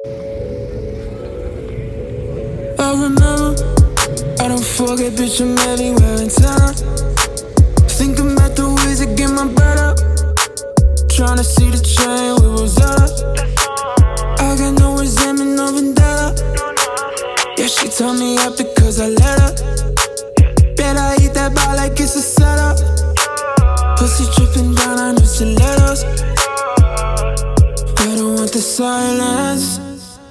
I remember, I don't forget, bitch, I'm everywhere in town. Thinking about the ways to get my bread up. Tryna see the chain with Rosetta. I got no resentment, no vendetta. Yeah, she told me up because I let her. Bet I eat that bar like it's a setup. Pussy dripping down, I know stilettos. I don't want the silence.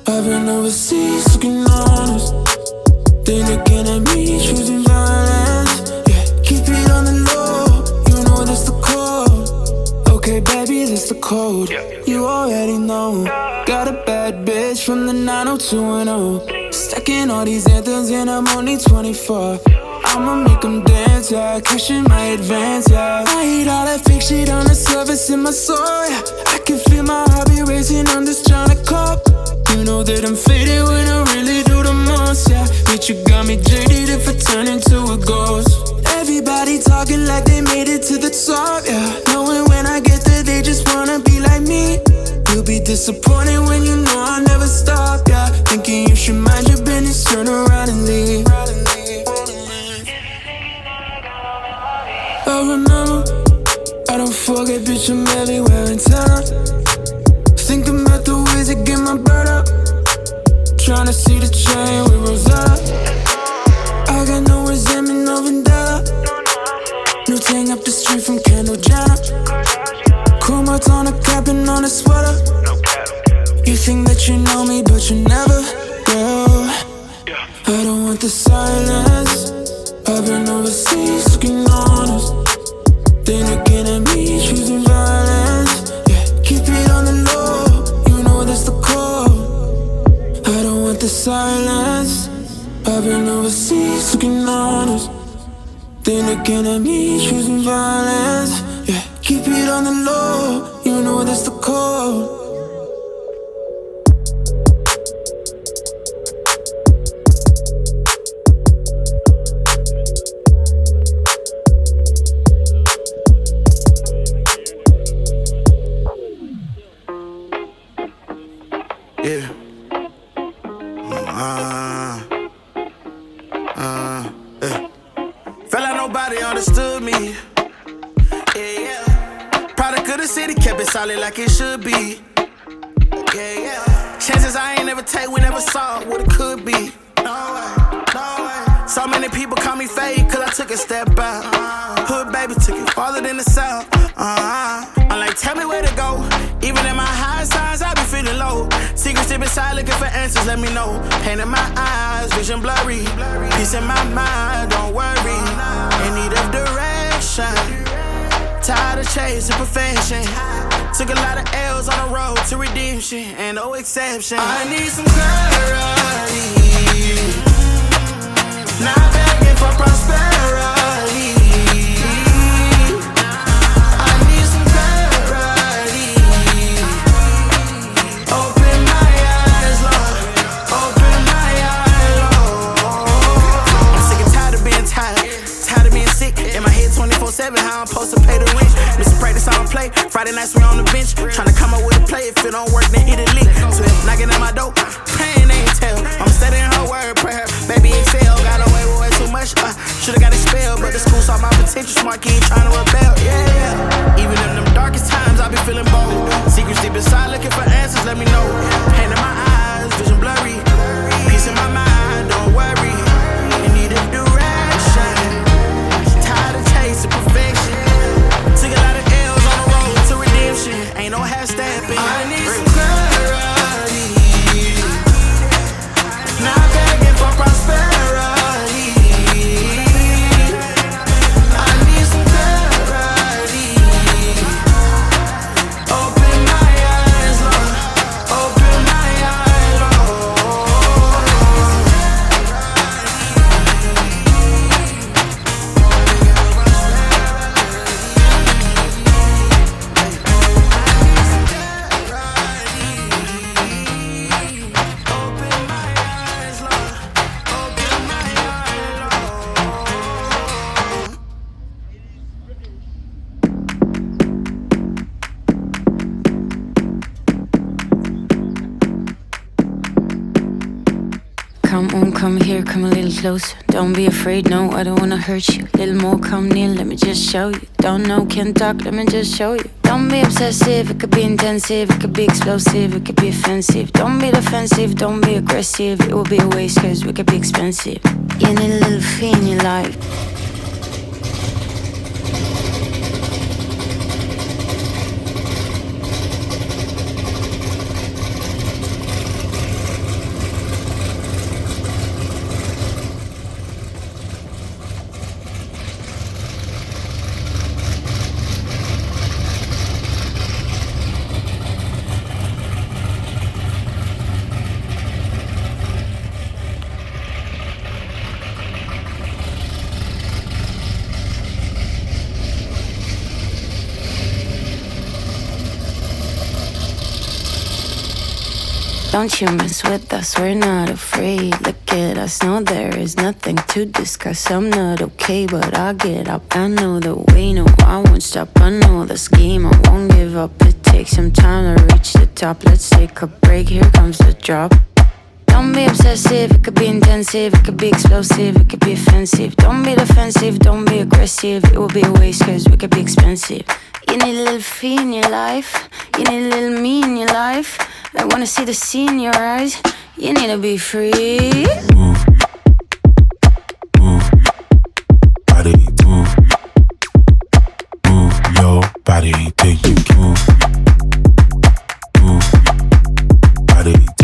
I've been overseas looking honest. Then again at me choosing violence. Yeah, keep it on the low. You know that's the code. Okay, baby, that's the code. You already know. Got a bad bitch from the 90210. Stacking all these anthems and I'm only 24. I'ma make them dance, yeah. Cashing my advance, yeah. I hate all that fake shit on the surface in my soul, yeah. I can feel my heart be racing, I'm just tryna cope. You know that I'm faded when I really do the most, yeah. Bitch, you got me jaded if I turn into a ghost. Everybody talking like they made it to the top, yeah. Knowing when I get there, they just wanna be like me. You'll be disappointed when you know I'll never stop, yeah. Thinking you should mind your business, turn around and leave. I remember, I don't forget, bitch, I'm everywhere in town. Thinking about the ways to get my bread up. Tryna see the chain with Rosetta. I got no resentment, no vendetta. New thing up the street from Kendall Jenner. Cool marks on a cap and on a sweater. You think that you know me, but you never, girl. I don't want the silence. I've been overseas looking honest. Then again at me choosing violence. Yeah, keep it on the low. You know that's the code. I don't want the silence. I've been overseas looking honest. Then again at me choosing violence. Yeah, keep it on the low. You know that's the code. Yeah. Felt like nobody understood me. Yeah. Product of the city, kept it solid like it should be. Yeah. Chances I ain't never take, we never saw what it could be. No way. So many people call me fake, cause I took a step out. Hood baby took it farther than the south. I'm like, tell me where to go. Even in my high signs, I be feeling low. Secrets deep inside, looking for answers, let me know. Pain in my eyes, vision blurry. Peace in my mind, don't worry. In need of direction. Tired of chasing perfection. Took a lot of L's on the road to redemption. Ain't no exception. I need some clarity. Not begging for prosperity. I need some clarity. Open my eyes, Lord. Open my eyes, Lord. I'm sick and tired of being tired. Tired of being sick. In my head 24/7, how I'm supposed to pay the rent. Missing practice, I don't play. Friday nights we on the bench. Tryna come up with a play. If it don't work, then hit a lick. So if knocking at my door, pain ain't tell. I'm studying her word, pray her baby excel. Got away with way too much. Should've got expelled, but the school saw my potential. Smart kid tryna rebel. Yeah. Even in them darkest times, I be feeling bold. Secrets deep inside, looking for answers. Let me know. Pain in my eyes, vision blurry. Peace in my mind, don't worry. In need of direction. Tired of chasing perfection. Took a lot of L's on the road to redemption. Ain't no half stepping. I need some clarity. Not begging for prosperity. I need some clarity. come on, come here, come a little closer. Don't be afraid, no, I don't wanna hurt you. Little more, come near, let me just show you. Don't know, can't talk, let me just show you. Don't be obsessive, it could be intensive, it could be explosive, it could be offensive. Don't be defensive, don't be aggressive, it will be a waste cause we could be expensive. You need a little fee in your life. Don't you mess with us, we're not afraid. Look at us, no, there is nothing to discuss. I'm not okay, but I'll get up. I know the way, no, I won't stop. I know the scheme, I won't give up. It takes some time to reach the top. Let's take a break, here comes the drop. Don't be obsessive, it could be intensive, it could be explosive, it could be offensive. Don't be defensive, don't be aggressive, it will be a waste cause we could be expensive. You need a little fee in your life, you need a little me in your life. I wanna see the sea in your eyes, you need to be free. Move, move, body, move, move your body till you move, move, body.